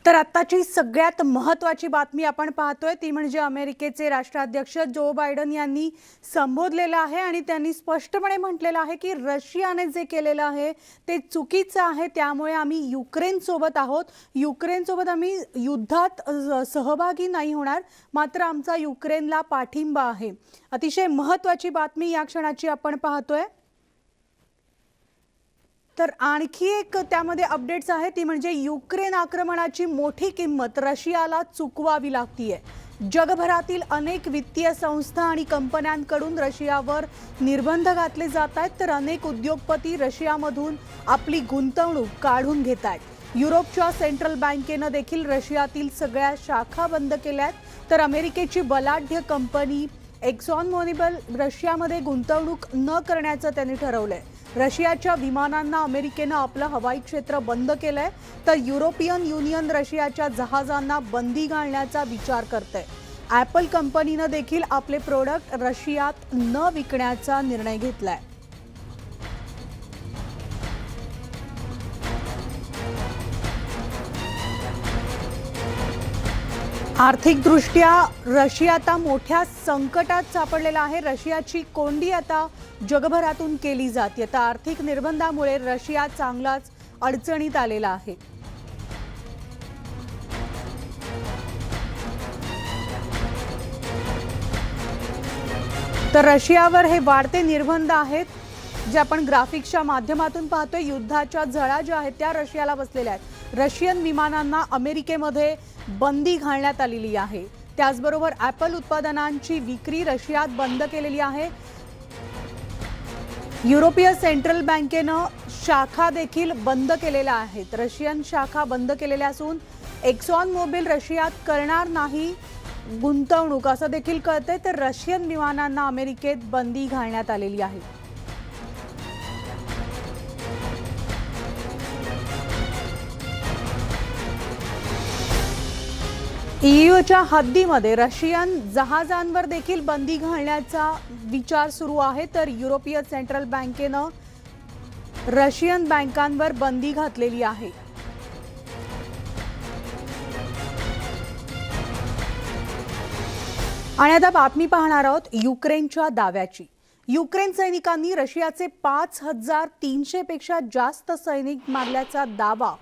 तर आत्ताची सगळ्यात महत्त्वाची बातमी आपण पाहतोय ती म्हणजे अमेरिकेचे राष्ट्राध्यक्ष जो बायडन यांनी संबोधलेलं आहे आणि त्यांनी स्पष्टपणे म्हटलेलं आहे की रशियाने जे केलेलं आहे ते चुकीचं आहे। त्यामुळे आम्ही युक्रेनसोबत आहोत, युक्रेनसोबत आम्ही युद्धात सहभागी नाही होणार, मात्र आमचा युक्रेनला पाठिंबा आहे। अतिशय महत्त्वाची बातमी या क्षणाची आपण पाहतोय। तर आणखी एक त्यामध्ये अपडेट्स आहे ती म्हणजे युक्रेन आक्रमणाची मोठी किंमत रशियाला चुकवावी लागतीये। जगभरातील अनेक वित्तीय संस्था आणि कंपन्यांकडून रशियावर निर्बंध घातले जात आहेत, तर अनेक उद्योगपती रशियामधून आपली गुंतवणूक काढून घेत आहेत। युरोपच्या सेंट्रल बँकेने देखील रशियातील सगळ्या शाखा बंद केल्या आहेत, तर अमेरिकेची बलाढ्य कंपनी एक्झॉन मोबिल रशियामध्ये गुंतवणूक न करण्याचं त्यांनी ठरवलंय। रशियाच्या विमानांना अमेरिकेने आपलं हवाई क्षेत्र बंद केलंय, तर युरोपियन युनियन रशियाच्या जहाजांना बंदी घालण्याचा विचार करते। ॲपल कंपनीने देखील आपले प्रोडक्ट रशियात न विकण्याचा निर्णय घेतलाय। आर्थिकदृष्ट्या रशिया आता मोठ्या संकटात सापडलेला आहे। रशियाची कोंडी आता जगभरातून केली जाते। आता आर्थिक निर्बंधामुळे रशिया चांगलाच अडचणीत आलेला आहे। तर रशियावर हे वाढते निर्बंध आहेत जे आपण ग्राफिक्सच्या माध्यमातून पाहतोय। युद्धाच्या झळा ज्या आहेत त्या रशियाला बसलेल्या आहेत। रशियन विमानांना अमेरिकेमध्ये बंदी घालण्यात आलेली आहे। त्याचबरोबर ॲपल उत्पादनांची विक्री रशियात बंद केलेली आहे। युरोपीय सेंट्रल बँकेनं शाखा देखील बंद केलेल्या आहेत। रशियन शाखा बंद केलेल्या असून एक्झॉन मोबिल रशियात करणार नाही गुंतवणूक असं देखील कळतंय। तर रशियन विमानांना अमेरिकेत बंदी घालण्यात आलेली आहे। ईयूच्या हद्दीमध्ये रशियन जहाजांवर देखील बंदी घालण्याचा विचार सुरू आहे। तर युरोपीय सेंट्रल बँकेनं रशियन बँकांवर बंदी घातलेली आहे। आणि आता बातमी पाहणार आहोत युक्रेनच्या दाव्याची। युक्रेन सैनिकांनी रशियाचे 5300 पेक्षा जास्त सैनिक मारल्याचा दावा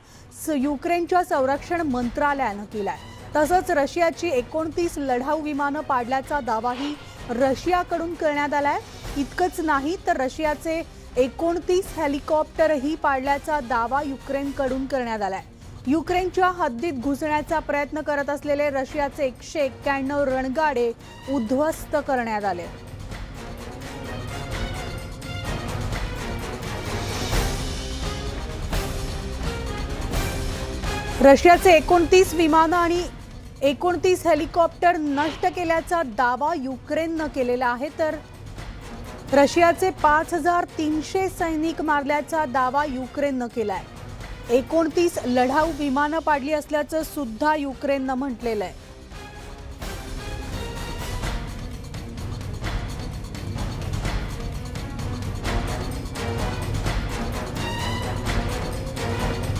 युक्रेनच्या संरक्षण मंत्रालयानं केलाय। तसंच रशियाची 29 लढाऊ विमानं पाडल्याचा दावाही रशियाकडून करण्यात आलाय। इतकंच नाही तर रशियाचे 29 हेलिकॉप्टरही पाडल्याचा दावा युक्रेनकडून करण्यात आलाय। युक्रेनच्या हद्दीत घुसण्याचा प्रयत्न करत असलेले रशियाचे 191 रणगाडे उद्ध्वस्त करण्यात आले। रशियाचे 29 विमानं आणि 29 हेलिकॉप्टर नष्ट केल्याचा दावा युक्रेननं केलेला आहे। तर रशियाचे 5300 सैनिक मारल्याचा दावा युक्रेननं केलाय। 29 लढाऊ विमानं पाडली असल्याचं सुद्धा युक्रेननं म्हटलेलं आहे।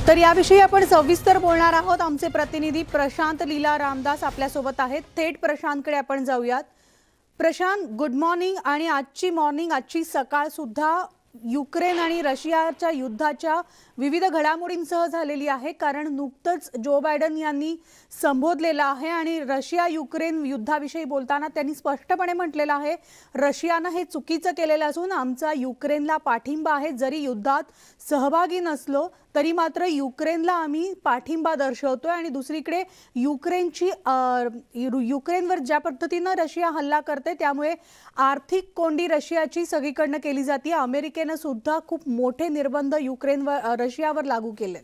तर याविषयी आपण सविस्तर बोलणार आहोत। आमचे प्रतिनिधी प्रशांत लीला रामदास आपल्या सोबत आहेत। थेट प्रशांतकडे आपण जाऊयात। Prashant, good morning. आणि आजची सकाळ सुद्धा युक्रेन आणि रशियाच्या युद्धाच्या विविध घडामोडींसह झालेली आहे, कारण नुकतंच जो बायडन यांनी संबोधलेलं आहे आणि रशिया युक्रेन युद्धाविषयी बोलताना त्यांनी स्पष्टपणे म्हटलेलं आहे रशियानं हे चुकीचं केलेलं असून आमचा युक्रेनला पाठिंबा आहे। जरी युद्धात सहभागी नसलो तरी मात्र युक्रेनला आम्ही पाठिंबा दर्शवतोय। आणि दुसरीकडे युक्रेनवर ज्या पद्धतीनं रशिया हल्ला करते त्यामुळे आर्थिक कोंडी रशियाची सगळीकडनं केली जाते। अमेरिकेनं सुद्धा खूप मोठे निर्बंध रशियावर लागू केले।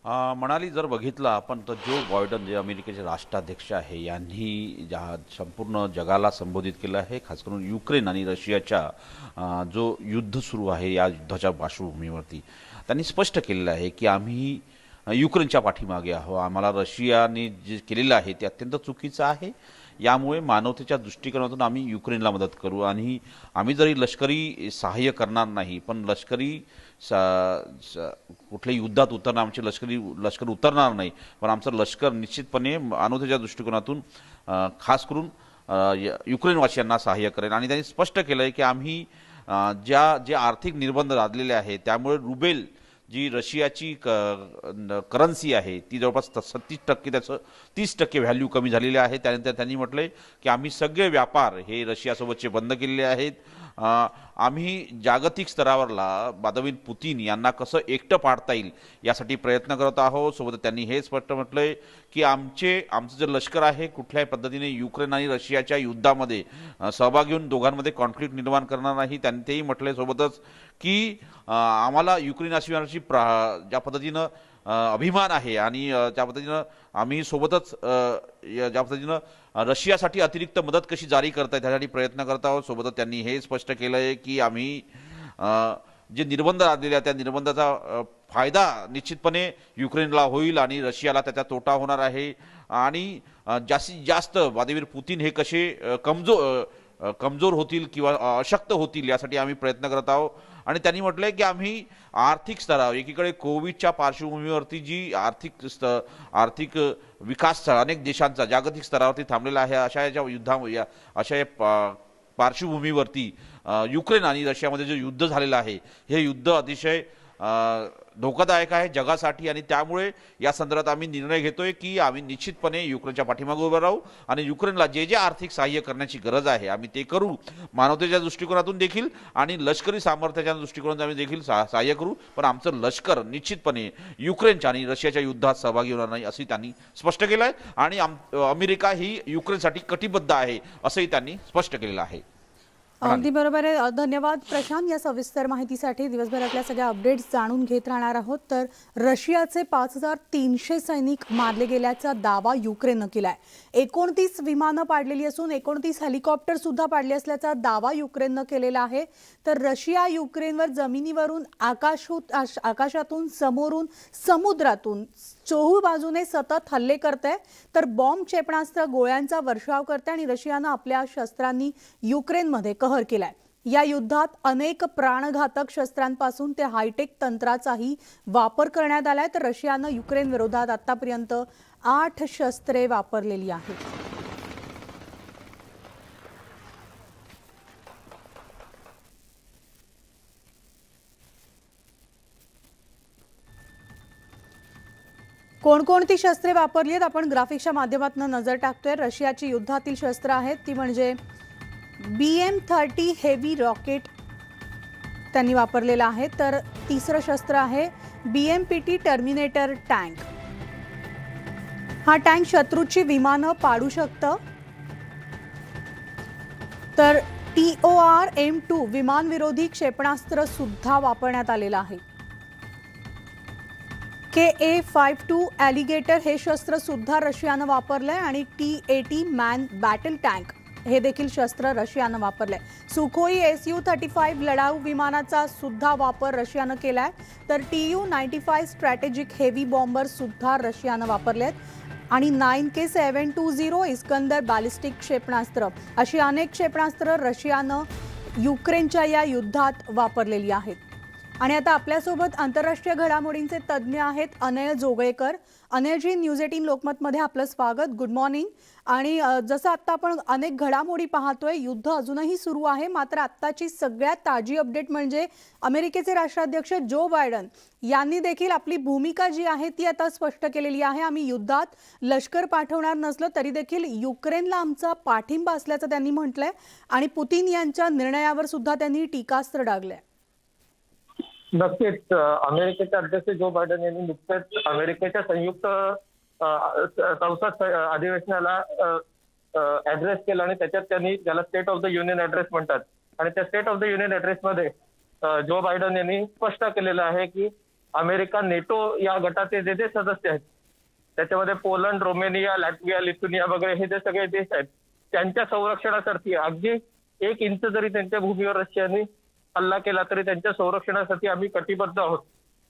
मनाली, जर बघितलं आपण तर जो बायडन जे अमेरिकेचे राष्ट्राध्यक्ष आहे यांनी संपूर्ण जगाला संबोधित केलं आहे, खास करून युक्रेन आणि रशियाच्या जो युद्ध सुरू आहे या युद्धाच्या पार्श्वभूमीवरती त्यांनी स्पष्ट केलेलं आहे की आम्ही युक्रेनच्या पाठीमागे आहोत। आम्हाला रशियाने जे केलेलं आहे ते अत्यंत चुकीचं आहे। यामुळे मानवतेच्या दृष्टिकोनातून आम्ही युक्रेनला मदत करू आणि आम्ही जरी लष्करी सहाय्य करणार नाही पण लष्करी कुठल्याही युद्धात उतरणार, आमचे लष्कर उतरणार नाही, पण आमचं लष्कर निश्चितपणे मानवतेच्या दृष्टिकोनातून खास करून युक्रेनवासियांना सहाय्य करेल. आणि त्यांनी स्पष्ट केलं आहे की आम्ही जे आर्थिक निर्बंध लादलेले आहेत त्यामुळे रुबेल जी रशियाची करन्सी आहे ती जवळपास 36% त्याचं 30% व्हॅल्यू कमी झालेली आहे. त्यानंतर त्यांनी म्हटलंय की आम्ही सगळे व्यापार हे रशियासोबतचे बंद केलेले आहेत. आम्ही जागतिक स्तरावरला व्लादिमीर पुतीन यांना कसं एकटं पाडता येईल यासाठी प्रयत्न करत आहोत. सोबत त्यांनी हे स्पष्ट म्हटलंय की आमचं जे लष्कर आहे कुठल्याही पद्धतीने युक्रेन आणि रशियाच्या युद्धामध्ये सहभागी होऊन दोघांमध्ये कॉन्फ्लिक्ट निर्माण करणार नाही. त्यांनी तेही म्हटलंय सोबतच की आम्हाला युक्रेनवासियांची ज्या पद्धतीनं अभिमान आहे आणि त्या पद्धतीनं आम्ही सोबतच ज्या पद्धतीनं रशियासाठी अतिरिक्त मदत कशी जारी करता येईल त्यासाठी प्रयत्न करत आहोत. सोबतच त्यांनी हे स्पष्ट केलं आहे की आम्ही जे निर्बंध लादलेले आहेत त्या निर्बंधाचा फायदा निश्चितपणे युक्रेनला होईल आणि रशियाला त्याचा तोटा होणार आहे. आणि जास्तीत जास्त व्लादिमीर पुतीन हे कसे कमजोर होतील किंवा अशक्त होतील यासाठी आम्ही प्रयत्न करत आहोत. आणि त्यांनी म्हटलंय की आम्ही आर्थिक स्तरावर एकीकडे कोविडच्या पार्श्वभूमीवरती जी आर्थिक विकास अनेक देशांचा जागतिक स्तरावरती थांबलेला आहे अशा या पार्श्वभूमीवरती युक्रेन आणि रशियामध्ये जे युद्ध झालेलं आहे हे युद्ध अतिशय धोकादायक आहे जगासाठी. आणि त्यामुळे या संदर्भात आम्ही निर्णय घेतोय की आम्ही निश्चितपणे युक्रेनच्या पाठीमागे उभं राहू आणि युक्रेनला जे आर्थिक सहाय्य करण्याची गरज आहे आम्ही ते करू. मानवतेच्या दृष्टिकोनातून देखील आणि लष्करी सामर्थ्याच्या दृष्टिकोनातून आम्ही देखील सहाय्य करू. पण आमचं लष्कर निश्चितपणे युक्रेनच्या आणि रशियाच्या युद्धात सहभागी होणार नाही असंही त्यांनी स्पष्ट केलं आहे. आणि अमेरिका ही युक्रेनसाठी कटिबद्ध आहे असंही त्यांनी स्पष्ट केलेलं आहे. अगदी बरोबर आहे. धन्यवाद प्रशांत या सविस्तर माहितीसाठी. दिवसभरातल्या सगळ्या अपडेट्स जाणून घेत राहणार आहोत. तर रशियाचे 5300 सैनिक मारले गेल्याचा दावा युक्रेननं केलाय. 29 विमानं पाडलेली असून 29 हेलिकॉप्टर सुद्धा पाडले असल्याचा दावा युक्रेननं केलेला आहे. तर रशिया युक्रेनवर जमिनीवरून आकाशातून समोरून समुद्रातून चोहू बाजूने सतत हल्ले करते, तर बॉम्ब क्षेपणास्त्र गोळ्यांचा वर्षाव करते आणि रशियानं आपल्या शस्त्रांनी युक्रेनमध्ये कहर केलाय. या युद्धात अनेक प्राणघातक शस्त्रांपासून ते हायटेक तंत्राचाही वापर करण्यात आलाय. तर रशियानं युक्रेन विरोधात आतापर्यंत 8 शस्त्रे वापरलेली आहेत. कोणकोणती शस्त्रे वापरली आहेत आपण ग्राफिक्सच्या माध्यमातून नजर टाकतोय. रशियाची युद्धातील शस्त्र आहेत ती म्हणजे BM-30 हेवी रॉकेट त्यांनी वापरलेला आहे. तर तिसरं शस्त्र आहे BMPT टर्मिनेटर टँक. हा टँक शत्रूची विमानं पाडू शकतं. तर TOR M2 विमानविरोधी क्षेपणास्त्र सुद्धा वापरण्यात आलेलं आहे. KA-52 ॲलिगेटर हे शस्त्र सुद्धा रशियानं वापरलंय आणि T-80 मॅन बॅटल टँक हे देखील शस्त्र रशियानं वापरलंय. सुखोई Su-35 लढाऊ विमानाचा सुद्धा वापर रशियानं केलाय. तर Tu-95 स्ट्रॅटेजिक हेवी बॉम्बर सुद्धा रशियानं वापरलेत. आणि 9K-720 इस्कंदर बॅलिस्टिक क्षेपणास्त्र अशी अनेक क्षेपणास्त्र रशियानं युक्रेनच्या या युद्धात वापरलेली आहेत. आणि आता आपल्यासोबत आंतरराष्ट्रीय घडामोडींचे तज्ज्ञ आहेत अनय जोगळेकर. अनयजी, न्यूज 18 लोकमतमध्ये आपलं स्वागत. Good morning. आणि जसं आत्ता आपण अनेक घडामोडी पाहतोय, युद्ध अजूनही सुरू आहे. मात्र आत्ताची सगळ्यात ताजी अपडेट म्हणजे अमेरिकेचे राष्ट्राध्यक्ष जो बायडन यांनी देखील आपली भूमिका जी आहे ती आता स्पष्ट केलेली आहे. आम्ही युद्धात लष्कर पाठवणार नसलं तरी देखील युक्रेनला आमचा पाठिंबा असल्याचं त्यांनी म्हटलंय. आणि पुतीन यांच्या निर्णयावर सुद्धा त्यांनी टीकास्त्र डागलंय. नक्कीच अमेरिकेचे अध्यक्ष जो बायडन यांनी नुकतेच अमेरिकेच्या संयुक्त संसद अधिवेशनाला ऍड्रेस केला आणि त्याच्यात त्यांनी ज्याला state of the union address म्हणतात आणि त्या state of the union address मध्ये जो बायडन यांनी स्पष्ट केलेलं आहे की अमेरिका नेटो या गटाचे जे सदस्य आहेत त्याच्यामध्ये पोलंड, रोमेनिया, लॅटविया, लिथुनिया वगैरे हे जे सगळे देश आहेत त्यांच्या संरक्षणासाठी अगदी 1 इंच जरी त्यांच्या भूमीवर रशियाने हल्ला केला तरी त्यांच्या संरक्षणासाठी आम्ही कटिबद्ध आहोत.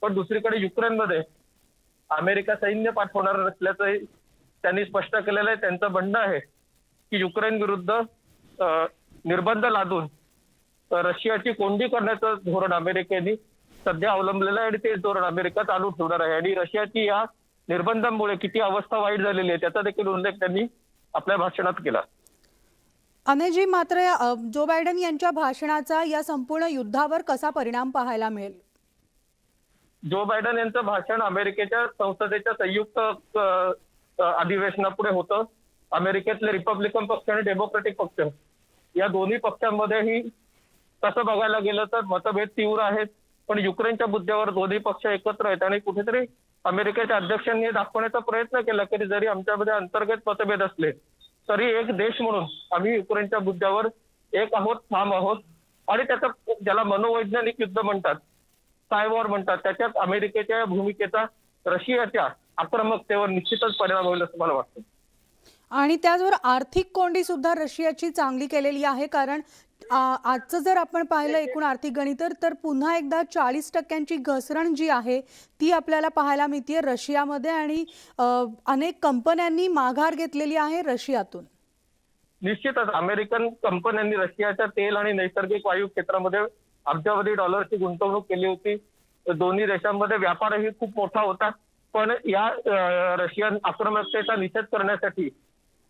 पण दुसरीकडे युक्रेनमध्ये अमेरिका सैन्य पाठवणार नसल्याचं त्यांनी स्पष्ट केलेलं आहे. त्यांचं म्हणणं आहे की युक्रेन विरुद्ध निर्बंध लादून रशियाची कोंडी करण्याचं धोरण अमेरिकेने सध्या अवलंबलेलं आहे आणि तेच धोरण अमेरिका चालू ठेवणार आहे. आणि रशियाची या निर्बंधांमुळे किती अवस्था वाईट झालेली आहे त्याचा देखील उल्लेख त्यांनी आपल्या भाषणात केला. अनेकजी, मात्र जो बायडन यांच्या भाषणाचा या संपूर्ण युद्धावर कसा परिणाम पाहायला मिळेल? जो बायडन यांचं भाषण अमेरिकेच्या संसदेच्या संयुक्त अधिवेशनापुढे होतं. अमेरिकेतले रिपब्लिकन पक्ष आणि डेमोक्रेटिक पक्ष या दोन्ही पक्षांमध्येही तसं बघायला गेलं तर मतभेद तीव्र आहेत. पण युक्रेनच्या मुद्द्यावर दोन्ही पक्ष एकत्र आहेत आणि कुठेतरी अमेरिकेच्या अध्यक्षांनी हे दाखवण्याचा प्रयत्न केला की जरी आमच्यामध्ये अंतर्गत मतभेद असले तरी एक देश म्हणून आम्ही युक्रेनच्या मुद्द्यावर एक आहोत, ठाम आहोत. आणि त्याचं ज्याला मनोवैज्ञानिक युद्ध म्हणतात, सायवॉर म्हणतात, त्याच्यात अमेरिकेच्या भूमिकेचा रशियाच्या आक्रमकतेवर निश्चितच परिणाम होईल असं मला वाटतं. आणि त्याचबरोबर आर्थिक कोंडी सुद्धा रशियाची चांगली केलेली आहे, कारण आजचं जर आपण पाहिलं एकूण आर्थिक गणित तर पुन्हा एकदा 40% घसरण जी आहे ती आपल्याला पाहायला मिळते रशियामध्ये. आणि अनेक कंपन्यांनी माघार घेतलेली आहे रशियातून. निश्चितच अमेरिकन कंपन्यांनी रशियाच्या तेल आणि नैसर्गिक वायू क्षेत्रामध्ये अब्जावधी डॉलरची गुंतवणूक केली होती. दोन्ही देशांमध्ये व्यापारही खूप मोठा होता. पण या रशियन आक्रमकतेचा निषेध करण्यासाठी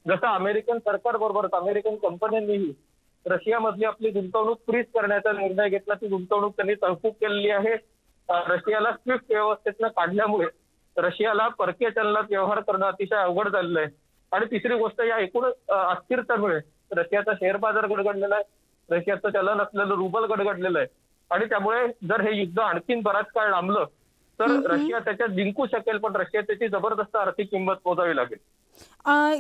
जसं अमेरिकन सरकारबरोबरच अमेरिकन कंपन्यांनीही रशियामधली आपली गुंतवणूक फ्रीज करण्याचा निर्णय घेतला. ती गुंतवणूक त्यांनी तहकूब केलेली आहे. रशियाला स्विफ्ट व्यवस्थेतनं काढल्यामुळे रशियाला परकीय चलनात व्यवहार करणं अतिशय अवघड झालेलं आहे. आणि तिसरी गोष्ट, या एकूण अस्थिरतेमुळे रशियाचा शेअर बाजार गडगडलेला आहे, रशियाचं चलन असलेलं रुबल गडगडलेलं आहे. आणि त्यामुळे जर हे युद्ध आणखीन बराच काळ लांबलं तर रशिया त्याच्यात जिंकू शकेल, पण रशिया त्याची जबरदस्त आर्थिक किंमत मोजावी लागेल.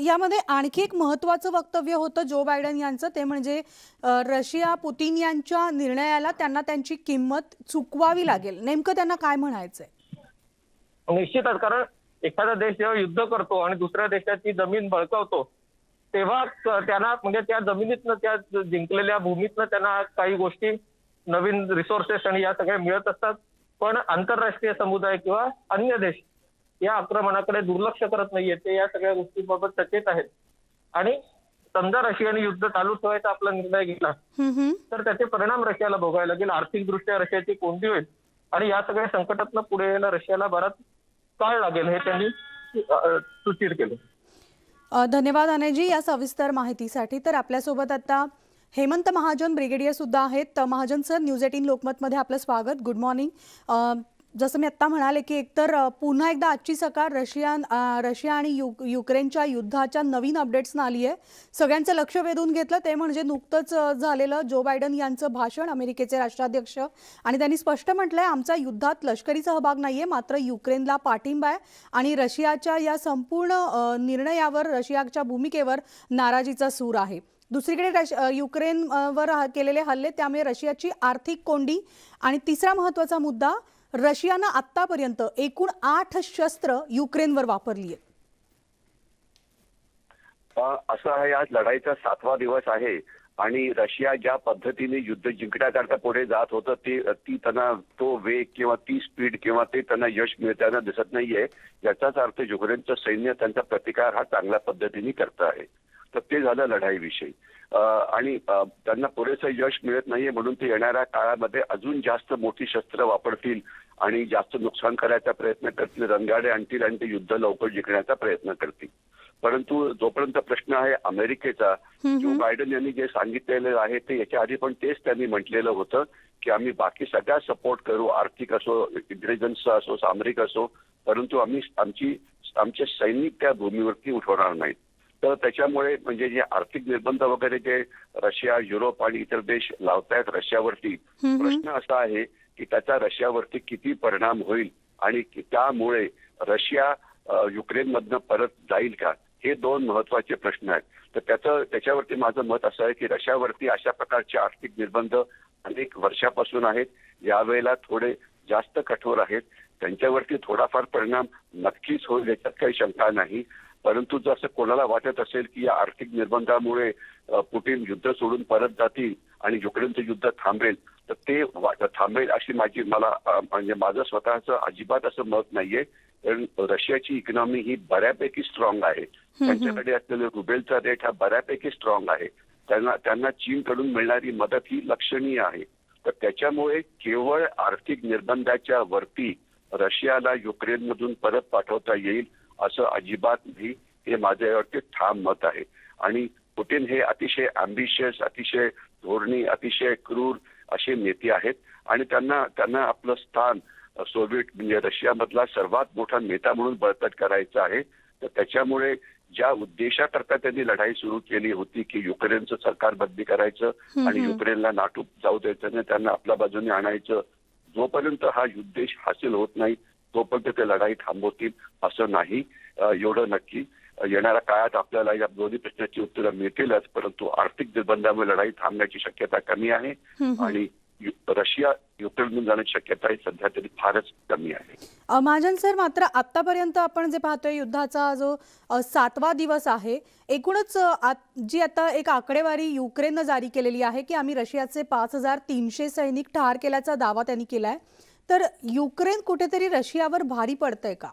यामध्ये आणखी एक महत्वाचं वक्तव्य होतं जो बायडन यांचं, ते म्हणजे रशिया पुतिन यांच्या निर्णयाला त्यांना त्यांची किंमत चुकवावी लागेल. नेमकं त्यांना काय म्हणायचंय? निश्चितच, कारण एखादा देश जेव्हा युद्ध करतो आणि दुसऱ्या देशाची जमीन बळकावतो तेव्हा त्यांना म्हणजे त्या जमिनीतनं, त्या जिंकलेल्या भूमीतनं त्यांना काही गोष्टी, नवीन रिसोर्सेस आणि या सगळ्या मिळत असतात. पण आंतरराष्ट्रीय समुदाय किंवा अन्य देश या आक्रमणाकडे दुर्लक्ष करत नाहीये. ते या सगळ्या गोष्टींबाबत सचेत आहेत. आणि समजा रशियाने युद्ध चालू ठेवायचा आपला निर्णय घेतला तर त्याचे परिणाम रशियाला भोगायला लागेल. आर्थिकदृष्ट्या रशियाची कोंडी होईल आणि या सगळ्या संकटातनं पुढे यायला रशियाला बराच काळ लागेल, हे त्यांनी सूचित केलं. धन्यवाद अनेकजी या सविस्तर माहितीसाठी. तर आपल्यासोबत आता हेमंत महाजन ब्रिगेडियर सुद्धा आहेत. महाजन सर, न्यूज 18 लोकमतमध्ये आपलं स्वागत. Good morning. जसं मी आत्ता म्हणाले की एकतर पुन्हा एकदा आजची सकाळ रशिया आणि युक्रेनच्या युद्धाच्या नवीन अपडेट्सना आली आहे. सगळ्यांचं लक्ष वेधून घेतलं ते म्हणजे नुकतंच झालेलं जो बायडन यांचं भाषण, अमेरिकेचे राष्ट्राध्यक्ष. आणि त्यांनी स्पष्ट म्हटलंय आमचा युद्धात लष्करी सहभाग नाहीये, मात्र युक्रेनला पाठिंबा आहे आणि रशियाच्या या संपूर्ण निर्णयावर, रशियाच्या भूमिकेवर नाराजीचा सूर आहे. दुसरीकडे युक्रेनवर केलेले हल्ले, त्यामुळे रशियाची आर्थिक कोंडी. आणि तिसरा महत्त्वाचा मुद्दा, रशियानं आतापर्यंत एकूण 8 शस्त्र युक्रेनवर वापरली आहेत. असं आहे, आज लढाईचा 7वा दिवस आहे आणि रशिया ज्या पद्धतीने युद्ध जिंकण्याकरता पुढे जात होतं ती त्यांना तो वेग किंवा ती स्पीड किंवा ते त्यांना यश मिळताना दिसत नाहीये. याचाच अर्थ युक्रेनचं सैन्य त्यांचा प्रतिकार हा चांगल्या पद्धतीने करत आहे. तर ते झालं लढाईविषयी. आणि त्यांना पुरेसं यश मिळत नाहीये म्हणून ते येणाऱ्या काळामध्ये अजून जास्त मोठी शस्त्र वापरतील आणि जास्त नुकसान करायचा प्रयत्न करतील, रणगाडे आणतील आणि ते युद्ध लवकर जिंकण्याचा प्रयत्न करतील. परंतु जोपर्यंत प्रश्न आहे अमेरिकेचा, जो बायडन यांनी जे सांगितलेलं आहे ते याच्या आधी पण तेच त्यांनी म्हटलेलं होतं की आम्ही बाकी सगळ्या सपोर्ट करू, आर्थिक असो, इंटेलिजन्स असो, सामरिक असो, परंतु आम्ही आमचे सैनिक त्या भूमीवरती उठवणार नाहीत. तर त्याच्यामुळे म्हणजे जे आर्थिक निर्बंध वगैरे जे रशिया, युरोप आणि इतर देश लावतायत रशियावरती, प्रश्न असा आहे की त्याचा रशियावरती किती परिणाम होईल आणि त्यामुळे रशिया युक्रेनमधनं परत जाईल का, हे 2 महत्वाचे प्रश्न आहेत. तर त्याच्यावरती माझं मत असं आहे की रशियावरती अशा प्रकारचे आर्थिक निर्बंध अनेक वर्षापासून आहेत. यावेळेला थोडे जास्त कठोर आहेत. त्यांच्यावरती थोडाफार परिणाम नक्कीच होईल, याच्यात काही शंका नाही. परंतु जसं कोणाला वाटत असेल की या आर्थिक निर्बंधामुळे पुतिन युद्ध सोडून परत जातील आणि युक्रेनचं युद्ध थांबेल, तर ते थांबेल अशी म्हणजे माझं स्वतःचं अजिबात असं मत नाहीये. कारण रशियाची इकॉनॉमी ही बऱ्यापैकी स्ट्रॉंग आहे. त्यांच्याकडे असलेले रुबेलचा रेट हा बऱ्यापैकी स्ट्रॉंग आहे. त्यांना चीनकडून मिळणारी मदत ही लक्षणीय आहे. तर त्याच्यामुळे केवळ आर्थिक निर्बंधाच्या वरती रशियाला युक्रेनमधून परत पाठवता येईल असं अजिबात नाही. हे माझं यावरती ठाम मत आहे. आणि पुतिन हे अतिशय अँबिशियस, अतिशय धोरणी, अतिशय क्रूर असे नेते आहेत आणि त्यांना आपलं स्थान सोव्हिएट म्हणजे रशियामधला सर्वात मोठा नेता म्हणून बळकट करायचं आहे. तर त्याच्यामुळे ज्या उद्देशाकरता त्यांनी लढाई सुरू केली होती की युक्रेनचं सरकार बदली करायचं आणि युक्रेनला नाटो जाऊ द्यायचं नाही, त्यांना आपल्या बाजूने आणायचं, जोपर्यंत हा उद्देश हासिल होत नाही तोपर्यंत ते लढाई थांबवतील असं नाही. एवढं नक्की. येणाऱ्या काळात आपल्याला या दोन्ही प्रश्नाची उत्तरं मिळतीलच, परंतु आर्थिक निर्बंधामुळे लढाई थांबण्याची शक्यता कमी आहे आणि रशिया युक्रेनमधून जाण्याची शक्यता ही सध्या तरी फारच कमी आहे. महाजन सर, मात्र आतापर्यंत आपण जे पाहतोय युद्धाचा जो 7वा दिवस आहे, एकूणच जी आता एक आकडेवारी युक्रेननं जारी केलेली आहे की आम्ही रशियाचे 5300 सैनिक ठार केल्याचा दावा त्यांनी केलाय. तर युक्रेन कुठेतरी रशियावर भारी पडतंय का?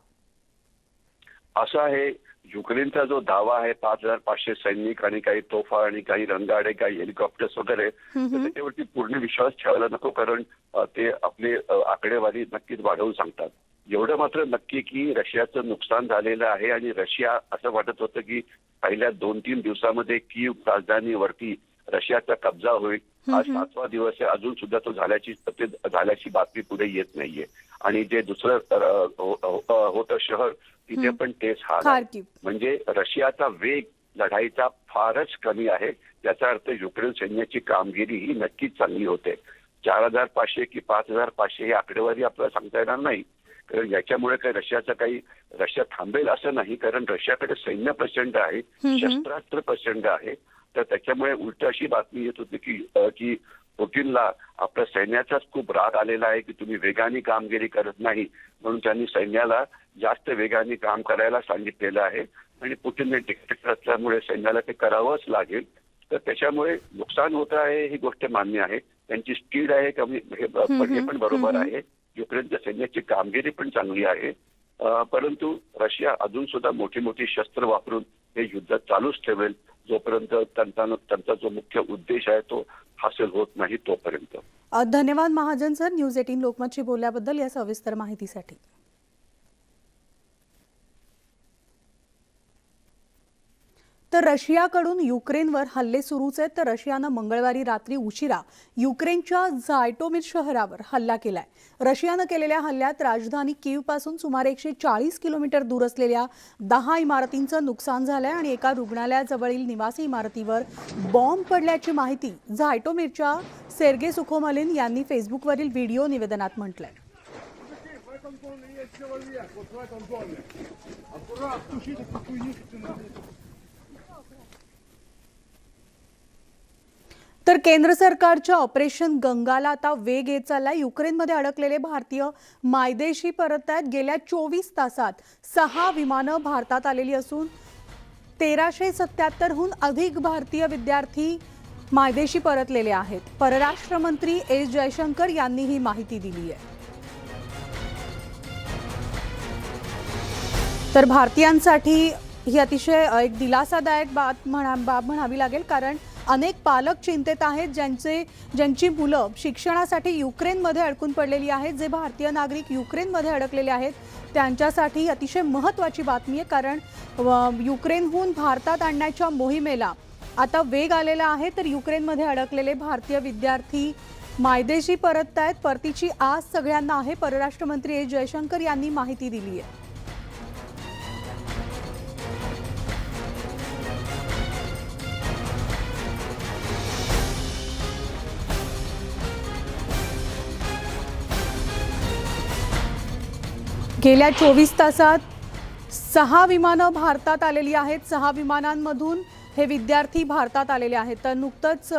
असं आहे, युक्रेनचा जो दावा आहे 5500 सैनिक आणि काही तोफा आणि काही रणगाडे, काही हेलिकॉप्टर्स वगैरे, तर त्याच्यावरती पूर्ण विश्वास ठेवायला नको, कारण ते आपले आकडेवारी नक्कीच वाढवून सांगतात. एवढं मात्र नक्की की रशियाचं नुकसान झालेलं आहे आणि रशिया असं वाटत होतं की पहिल्या 2-3 दिवसामध्ये कीव्ह राजधानीवरती रशियाचा कब्जा होईल. हा 7वा दिवस आहे, अजून सुद्धा तो झाल्याची बातमी पुढे येत नाहीये. आणि जे दुसरं होतं शहर, तिथे पण तेच हाल आहे. म्हणजे रशियाचा वेग लढाईचा फारच कमी आहे. त्याचा अर्थ युक्रेन सैन्याची कामगिरी ही नक्कीच चांगली होते. 4500 की 5500 ही आकडेवारी आपल्याला सांगता येणार नाही, कारण याच्यामुळे रशिया थांबेल असं नाही, कारण रशियाकडे सैन्य प्रचंड आहे, शस्त्रास्त्र प्रचंड आहे. तर त्याच्यामुळे उलट अशी बातमी येत होती की पुतिनला आपल्या सैन्याचाच खूप राग आलेला आहे की तुम्ही वेगाने कामगिरी करत नाही, म्हणून त्यांनी सैन्याला जास्त वेगाने काम करायला सांगितलेलं आहे आणि पुतिनने डिक्टेटर असल्यामुळे सैन्याला ते करावंच लागेल. तर त्याच्यामुळे नुकसान होत आहे ही गोष्ट मान्य आहे. त्यांची स्पीड आहे कमी, हे पण बरोबर आहे. युक्रेनच्या सैन्याची कामगिरी पण चांगली आहे, परंतु रशिया अजून सुद्धा मोठी मोठी शस्त्र वापरून हे युद्ध चालूच ठेवेल जोपर्यंत त्यांचा जो मुख्य उद्देश आहे तो हासिल होत नाही तोपर्यंत. धन्यवाद महाजन सर, न्यूज 18 लोकमतशी बोलल्याबद्दल, या सविस्तर माहितीसाठी. तर रशियाकडून युक्रेनवर हल्ले सुरूच आहेत. तर रशियानं मंगळवारी रात्री उशिरा युक्रेनच्या झायटोमिर शहरावर हल्ला केलाय. रशियानं केलेल्या हल्ल्यात राजधानी कीव्हपासून सुमारे 140 किलोमीटर दूर असलेल्या 10 इमारतींचं नुकसान झालंय आणि एका रुग्णालयाजवळील निवासी इमारतीवर बॉम्ब पडल्याची माहिती झायटोमिरच्या सेर्गे सुखोमलिन यांनी फेसबुकवरील व्हिडिओ निवेदनात म्हटलंय. तर केंद्र सरकारच्या ऑपरेशन गंगाला आता वेग येत चाललाय. युक्रेनमध्ये अडकलेले भारतीय मायदेशी परत आहेत. गेल्या 24 तासात 6 विमानं भारतात आलेली असून 1377हून अधिक भारतीय विद्यार्थी मायदेशी परतलेले आहेत. परराष्ट्र मंत्री एस जयशंकर यांनी ही माहिती दिली आहे. तर भारतीयांसाठी ही अतिशय एक दिलासादायक बाब म्हणावी लागेल, कारण अनेक पालक चिंतेत आहेत ज्यांची मुलं शिक्षणासाठी युक्रेनमध्ये अडकून पडलेली आहेत. जे भारतीय नागरिक युक्रेनमध्ये अडकलेले आहेत त्यांच्यासाठी अतिशय महत्त्वाची बातमी आहे, कारण युक्रेनहून भारतात आणण्याच्या मोहिमेला आता वेग आलेला आहे. तर युक्रेनमध्ये अडकलेले भारतीय विद्यार्थी मायदेशी परतत आहेत. परतीची आस सगळ्यांना आहे. परराष्ट्र मंत्री एस जयशंकर यांनी माहिती दिली आहे. गेल्या 24 तासात 6 विमानं भारतात आलेली आहेत. 6 विमानांमधून हे विद्यार्थी भारतात आलेले आहेत. तर नुकतंच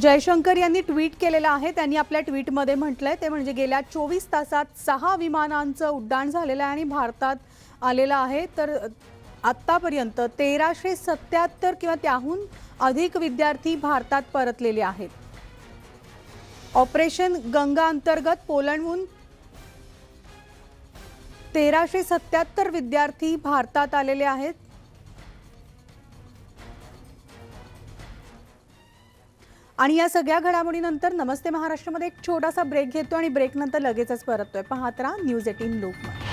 जयशंकर यांनी ट्विट केलेलं आहे. त्यांनी आपल्या ट्विटमध्ये म्हटलंय ते म्हणजे गेल्या 24 तासात 6 विमानांचं उड्डाण झालेलं आहे आणि भारतात आलेलं आहे. तर आत्तापर्यंत 1377 किंवा त्याहून अधिक विद्यार्थी भारतात परतलेले आहेत. ऑपरेशन गंगा अंतर्गत पोलंडहून 1377 विद्यार्थी भारतात आलेले आहेत. आणि या सगळ्या घडामोडीनंतर नमस्ते महाराष्ट्रामध्ये एक छोटासा ब्रेक घेतो आणि ब्रेक नंतर लगेचच परततोय. पाहत राहा न्यूज 18 लोकमत.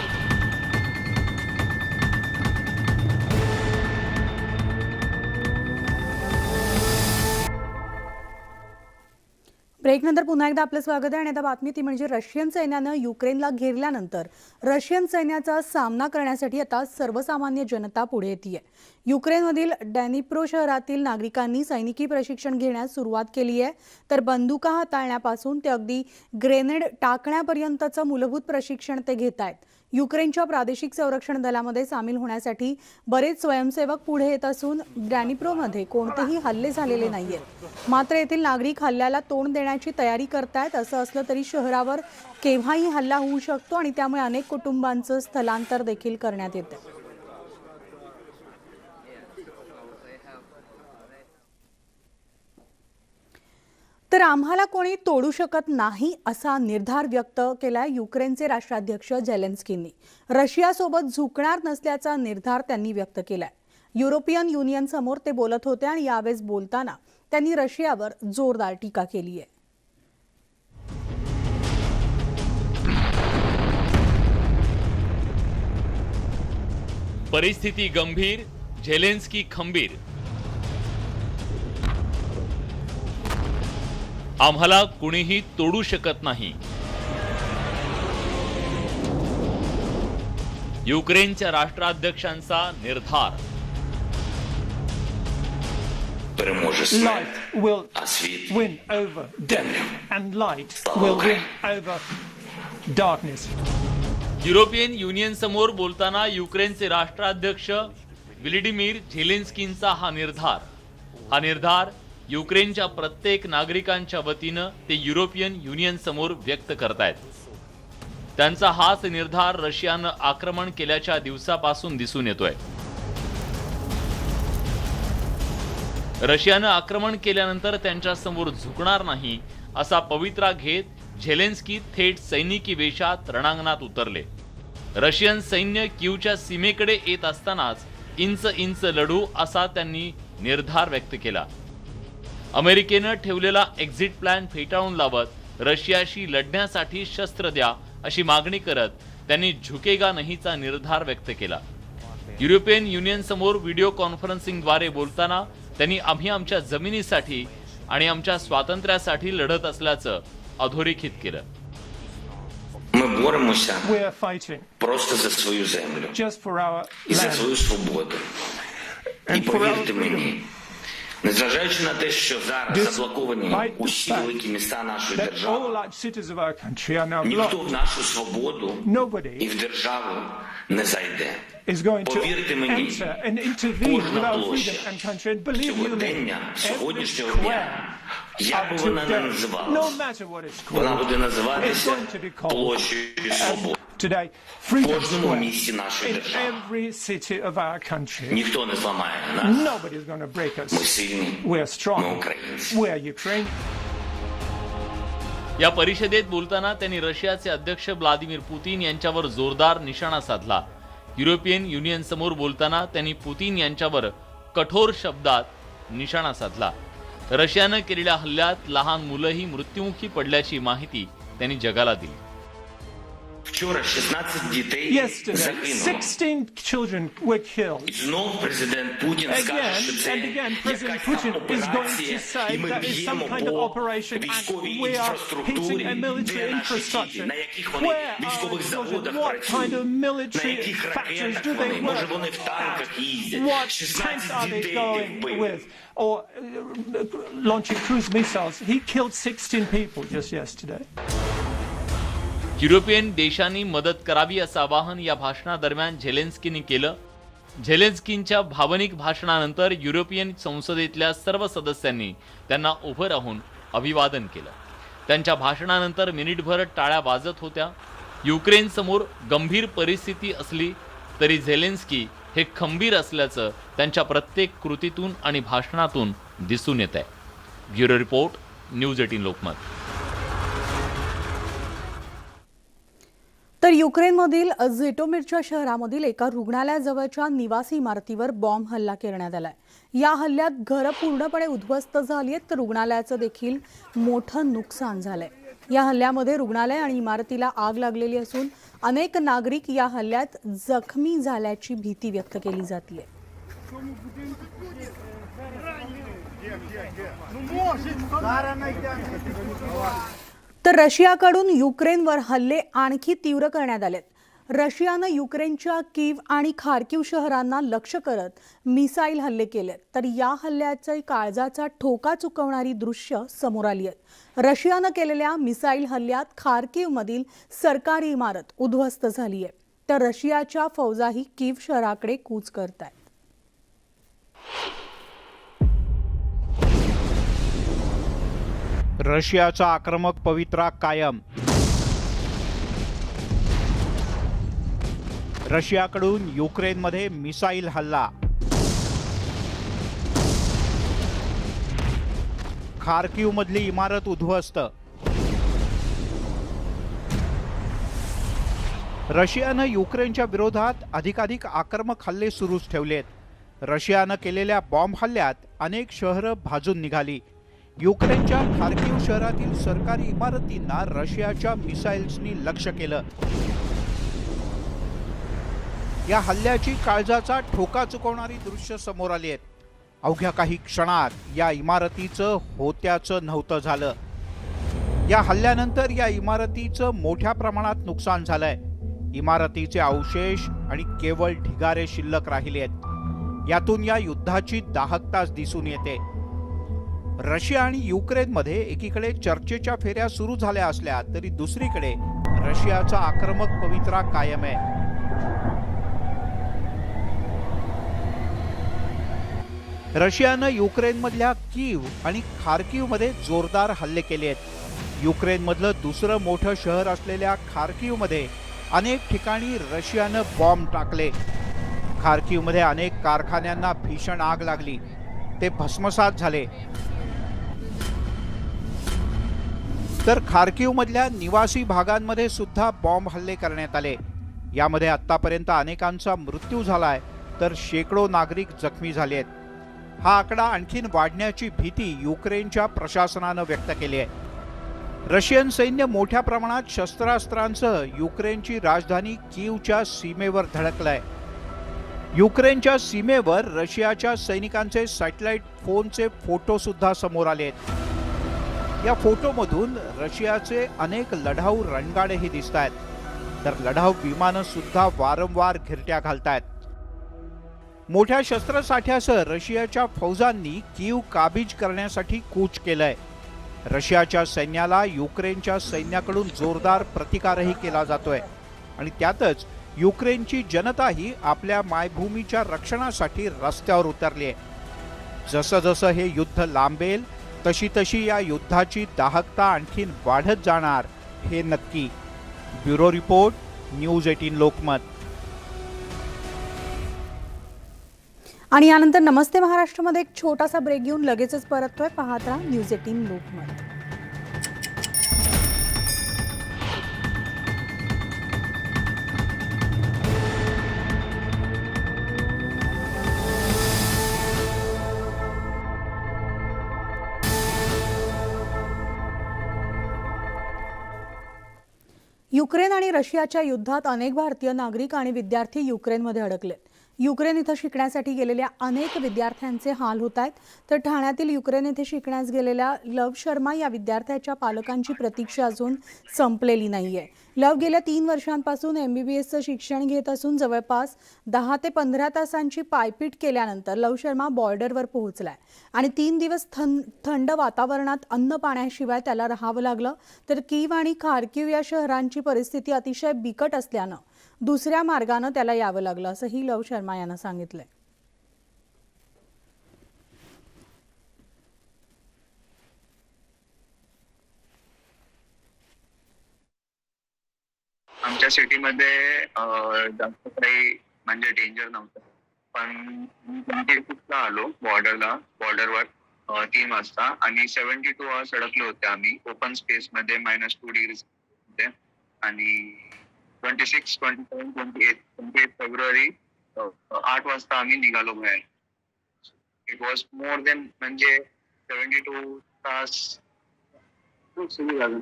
ब्रेकनंतर पुन्हा एकदा आपलं स्वागत आहे आणि आता बातमी ती म्हणजे रशियन सैन्यानं युक्रेनला घेरल्यानंतर रशियन सैन्याचा सामना करण्यासाठी आता सर्वसामान्य जनता पुढे येते. युक्रेनमधील डॅनिप्रो शहरातील नागरिकांनी सैनिकी प्रशिक्षण घेण्यास सुरुवात केली आहे. तर बंदुका हाताळण्यापासून ते अगदी ग्रेनेड टाकण्यापर्यंतचं मूलभूत प्रशिक्षण ते घेत आहेत. युक्रेनच्या प्रादेशिक संरक्षण दलामध्ये सामील होण्यासाठी बरेच स्वयंसेवक पुढे येत असून डॅनिप्रोमध्ये कोणतेही हल्ले झालेले नाहीयेत. मात्र येथील नागरिक हल्ल्याला तोंड देण्याची तयारी करतायत. असं असलं तरी शहरावर केव्हाही हल्ला होऊ शकतो आणि त्यामुळे अनेक कुटुंबांचं स्थलांतर देखील करण्यात येतं. तर आम्हाला कोणी तोडू शकत नाही असा निर्धार व्यक्त केलाय युक्रेनचे राष्ट्राध्यक्ष झेलेन्स्कींनी. रशियासोबत झुकणार नसल्याचा निर्धार त्यांनी व्यक्त केलाय. युरोपियन युनियन समोर ते बोलत होते आणि यावेळेस बोलताना त्यांनी रशियावर जोरदार टीका केली आहे. परिस्थिती गंभीर, झेलेन्स्की खंबीर. आम्हाला कुणीही तोडू शकत नाही. युक्रेनच्या राष्ट्राध्यक्षांचा निर्धार. Light will win over death and light will win over darkness. European union समोर बोलताना युक्रेनचे राष्ट्राध्यक्ष व्लादिमीर झेलेन्स्कींचा हा निर्धार युक्रेनच्या प्रत्येक नागरिकांच्या वतीनं ते युरोपियन युनियन समोर व्यक्त करतायत. त्यांचा हाच निर्धार रशियानं आक्रमण केल्याच्या दिवसापासून दिसून येतोय. रशियानं आक्रमण केल्यानंतर त्यांच्या समोर झुकणार नाही असा पवित्रा घेत झेलेन्स्की थेट सैनिकी वेशात रणांगणात उतरले. रशियन सैन्य कीवच्या सीमेकडे येत असतानाच इंच लढू असा त्यांनी निर्धार व्यक्त केला. अमेरिकेनं ठेवलेला एक्झिट प्लॅन फेटाळून लावत रशियाशी लढण्यासाठी शस्त्र द्या अशी मागणी करत त्यांनी झुकेगा नाहीचा निर्धार व्यक्त केला. युरोपियन युनियन समोर व्हिडिओ कॉन्फरन्सिंगद्वारे बोलताना त्यांनी आम्ही आमच्या जमिनीसाठी आणि आमच्या स्वातंत्र्यासाठी लढत असल्याचं अधोरेखित केलं. We are fighting просто за свою землю just for our і за land свою свободу. І and for our повірте мені, незважаючи на те, що зараз заблоковані Despite the усі fact великі міста нашої that all держави, large cities of our country are now ніхто blocked. в нашу свободу і Nobody в державу не зайде. is going to Повірте мені, enter and intervene with кожна our площа freedom and country. And believe you me, сьогодення, every сьогоднішнього square дня, як би вона не today, no називалась, matter what it's вона called, буде it's називатися going to be called площею свободи. today В Freedom кожному Square місті нашої in держави. every city of our country. Ніхто не зламає нас. Nobody is going to break Ми us. сильні, We are ми strong. українці. We are Ukraine. या परिषदेत बोलताना त्यांनी रशियाचे अध्यक्ष Vladimir Putin यांच्यावर जोरदार निशाणा साधला. युरोपियन युनियन समोर बोलताना त्यांनी पुतीन यांच्यावर कठोर शब्दात निशाणा साधला. रशियानं केलेल्या हल्ल्यात लहान मुलंही मृत्युमुखी पडल्याची माहिती त्यांनी जगाला दिली. Вчора 16 дітей Yesterday, загинуло. 16 children were killed. І знов президент Путін скаже, що це And again, President якась Putin там is going операція, to say і ми that is some б'ємо kind of по operation and військовій we are інфраструктурі, hitting a military де наші діти, infrastructure. на яких вони Where are військових our children? заводах What kind працюють, of на military яких factories ракетах do they вони, може work вони в танках at? їздять, What tanks 16 are they дітей going вбив. with? Or launching cruise missiles. He killed 16 people just yesterday. European देशांनी मदत करावी असं आवाहन या भाषणादरम्यान झेलेन्स्कींनी केलं. झेलेन्स्कींच्या भावनिक भाषणानंतर European संसदेतल्या सर्व सदस्यांनी त्यांना उभं राहून अभिवादन केलं. त्यांच्या भाषणानंतर मिनिटभर टाळ्या वाजत होत्या. युक्रेनसमोर गंभीर परिस्थिती असली तरी झेलेन्स्की हे खंबीर असल्याचं त्यांच्या प्रत्येक कृतीतून आणि भाषणातून दिसून येत आहे. Bureau report, news 18 Lokmat. तर युक्रेनमधील झिटोमिरच्या शहरामधील एका रुग्णालयाजवळच्या निवासी इमारतीवर बॉम्ब हल्ला करण्यात आलाय. या हल्ल्यात घरं पूर्णपणे उद्ध्वस्त झाली आहेत तर रुग्णालयाचं देखील मोठं नुकसान झालंय. या हल्ल्यामध्ये रुग्णालय आणि इमारतीला आग लागलेली असून अनेक नागरिक या हल्ल्यात जखमी झाल्याची भीती व्यक्त केली जाते. तर रशियाकडून युक्रेनवर हल्ले आणखी तीव्र करण्यात आलेत. रशियानं युक्रेनच्या कीव आणि खार्किव शहरांना लक्ष्य करत मिसाईल हल्ले केलेत. तर या हल्ल्याचा काळजाचा ठोका चुकवणारी दृश्य समोर आली आहेत. रशियानं केलेल्या मिसाईल हल्ल्यात खार्किवमधील सरकारी इमारत उद्ध्वस्त झाली आहे. तर रशियाच्या फौजाही कीव शहराकडे कूच करत आहेत. रशियाचा आक्रमक पवित्रा कायम. रशियाकडून युक्रेनमध्ये मिसाईल हल्ला. खार्किवमधली इमारत उद्ध्वस्त. रशियानं युक्रेनच्या विरोधात अधिकाधिक आक्रमक हल्ले सुरूच ठेवलेत. रशियानं केलेल्या बॉम्ब हल्ल्यात अनेक शहरं भाजून निघाली. युक्रेनच्या खार्किव शहरातील सरकारी इमारतींना रशियाच्या मिसाईल्सनी लक्ष्य केलं. या हल्ल्याची काळजाचा ठोका चुकवणारी दृश्य समोर आली आहेत. अवघ्या काही क्षणात या इमारतीचं होत्याचं नव्हतं झालं. या हल्ल्यानंतर या इमारतीचं मोठ्या प्रमाणात नुकसान झालंय. इमारतीचे अवशेष आणि केवळ ढिगारे शिल्लक राहिले आहेत. यातून या युद्धाची दाहकता दिसून येते. रशिया आणि युक्रेनमध्ये एकीकडे चर्चेच्या फेऱ्या सुरू झाल्या असल्या तरी दुसरीकडे रशियाचा आक्रमक पवित्रा कायम आहे. रशियानं युक्रेनमधल्या कीव आणि खार्किवमध्ये जोरदार हल्ले केले आहेत. युक्रेनमधलं दुसरं मोठं शहर असलेल्या खार्किवमध्ये अनेक ठिकाणी रशियानं बॉम्ब टाकले. खार्किवमध्ये अनेक कारखान्यांना भीषण आग लागली. ते भस्मसात झाले. तर खार्किवमधल्या निवासी भागांमध्ये सुद्धा बॉम्ब हल्ले करण्यात आले. यामध्ये आतापर्यंत अनेकांचा मृत्यू झालाय तर शेकडो नागरिक जखमी झाले आहेत. हा आकडा आणखीन वाढण्याची भीती युक्रेनच्या प्रशासनानं व्यक्त केली आहे. रशियन सैन्य मोठ्या प्रमाणात शस्त्रास्त्रांसह युक्रेनची राजधानी कीवच्या सीमेवर धडकलंय. युक्रेनच्या सीमेवर रशियाच्या सैनिकांचे सॅटेलाइट फोनचे फोटो सुद्धा समोर आले आहेत. या फोटोमधून रशियाचे अनेक लढाऊ रणगाडेही दिसत आहेत. तर लढाऊ विमानं सुद्धा वारंवार घिरट्या घालतायत. मोठ्या शस्त्रसाठ्यासह रशियाच्या फौजांनी कीव काबीज करण्यासाठी कूच केलंय. रशियाच्या सैन्याला युक्रेनच्या सैन्याकडून जोरदार प्रतिकारही केला जातोय आणि त्यातच युक्रेनची जनताही आपल्या मायभूमीच्या रक्षणासाठी रस्त्यावर उतरली आहे. जसं जसं हे युद्ध लांबेल तशी तशी या युद्धाची दाहकता आणखीन वाढत जाणार हे नक्की. Bureau report, news 18 Lokmat. आणि यानंतर नमस्ते महाराष्ट्रामध्ये एक छोटासा ब्रेक घेऊन लगेचच परततोय. पाहत राहा न्यूज 18 लोकमत. युक्रेन आणि रशियाच्या युद्धात अनेक भारतीय नागरिक आणि विद्यार्थी युक्रेनमध्ये अडकलेत. युक्रेन इथं शिकण्यासाठी गेलेल्या अनेक विद्यार्थ्यांचे हाल होत आहेत. तर ठाण्यातील युक्रेन येथे शिकण्यास गेलेल्या लव शर्मा या विद्यार्थ्याच्या पालकांची प्रतीक्षा अजून संपलेली नाहीये. लव गेल्या 3 वर्षांपासून MBBSचं शिक्षण घेत असून जवळपास 10 ते 15 तासांची पायपीट केल्यानंतर लव शर्मा बॉर्डरवर पोहोचलाय आणि 3 दिवस थंड वातावरणात अन्न पाण्याशिवाय त्याला राहावं लागलं. तर कीव आणि खार्किव या शहरांची परिस्थिती अतिशय बिकट असल्यानं दुसऱ्या मार्गानं त्याला यावं लागलं असंही लव शर्मा यांना सांगितलंय. आमच्या सिटीमध्ये जास्त काही म्हणजे डेंजर नव्हतं, पण 26 आलो बॉर्डरवर 3 वाजता आणि 72 आवर्स अडकले होते आम्ही ओपन स्पेस मध्ये -2 डिग्री आणि 26, 27, 28 फेब्रुवारी 8 वाजता आम्ही निघालो बाहेर. इट वॉज मोर देन म्हणजे 72 तास सुरू झालं.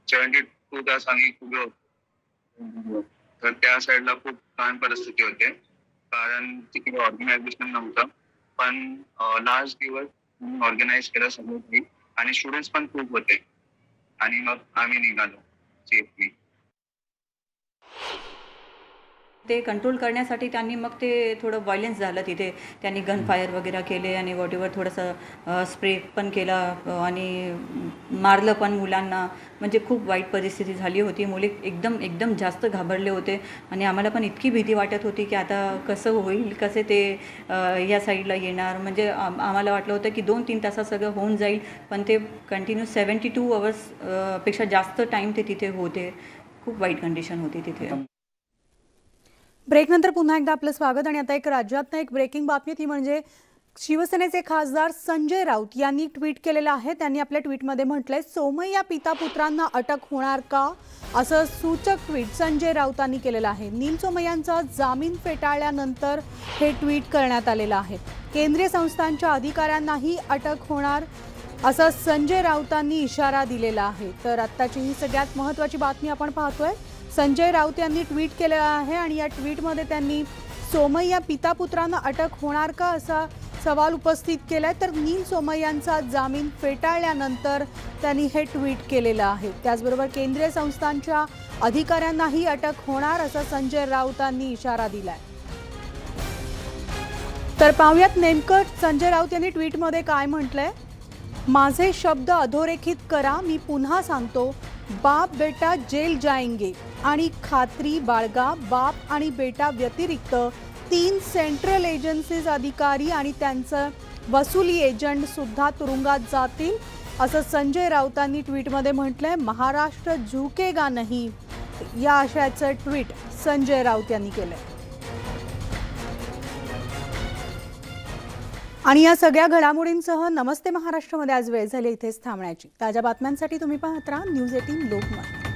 72 तास आम्ही उभे होतो. तर त्या साईडला खूप छान परिस्थिती होते, कारण तिकडे ऑर्गनायझेशन नव्हतं. पण लास्ट दिवस ऑर्गनाईज केलं सगळं काही आणि स्टुडंट्स पण खूप होते आणि मग आम्ही निघालो सेफली. ते कंट्रोल करण्यासाठी त्यांनी मग ते थोडं व्हायलन्स झालं तिथे. त्यांनी गन फायर वगैरे केले आणि वॉटेवर थोडंसं स्प्रे पण केला आणि मारलं पण मुलांना. म्हणजे खूप वाईट परिस्थिती झाली होती. मुले एकदम जास्त घाबरले होते आणि आम्हाला पण इतकी भीती वाटत होती की आता कसं होईल, कसे ते या साईडला येणार. म्हणजे आम्हाला वाटलं होतं की 2-3 तासात सगळं होऊन जाईल, पण ते कंटिन्यू 72 आवर्स पेक्षा जास्त टाईम ते तिथे होते. खूप वाईट कंडिशन होती तिथे. ब्रेकनंतर पुन्हा एकदा आपलं स्वागत. आणि आता एक राज्यातनं एक ब्रेकिंग बातमी, ती म्हणजे शिवसेनेचे खासदार संजय राऊत यांनी ट्विट केलेलं आहे. त्यांनी आपल्या ट्विटमध्ये म्हटलंय, सोमय्या पिता पुत्रांना अटक होणार का, असं सूचक ट्विट संजय राऊतांनी केलेलं आहे. नील सोमय्यांचा जामीन फेटाळल्यानंतर हे ट्विट करण्यात आलेलं आहे. केंद्रीय संस्थांच्या अधिकाऱ्यांनाही अटक होणार असं संजय राऊतांनी इशारा दिलेला आहे. तर आत्ताची ही सगळ्यात महत्त्वाची बातमी आपण पाहतोय. संजय राऊत यांनी ट्विट केलेलं आहे आणि या ट्विटमध्ये त्यांनी सोमय्या पिता पुत्रांना अटक होणार का असा सवाल उपस्थित केलाय. तर नील सोमय्यांचा जामीन फेटाळल्यानंतर त्यांनी हे ट्विट केलेलं आहे. त्याचबरोबर केंद्रीय संस्थांच्या अधिकाऱ्यांनाही अटक होणार असा संजय राऊतांनी इशारा दिलाय. तर पाहूयात नेमकं संजय राऊत यांनी ट्विटमध्ये काय म्हटलंय. माझे शब्द अधोरेखित करा, मी पुन्हा सांगतो, बाप बेटा जेल जाएंगे आणि खात्री बाळगा. बाप आणि बेटा व्यतिरिक्त 3 सेंट्रल एजन्सीज अधिकारी आणि त्यांचं वसुली एजंट सुद्धा तुरुंगात जातील असं संजय राऊतांनी ट्विटमध्ये म्हटलंय. महाराष्ट्र झुकेगा नहीं या आशयाचं ट्विट संजय राऊत यांनी केलंय. आणि या सगळ्या घडामोडींसह नमस्ते महाराष्ट्रामध्ये आज वेळ झाली इथेच थांबण्याची. ताज्या बातम्यांसाठी तुम्ही पाहत राहा न्यूज 18 लोकमत.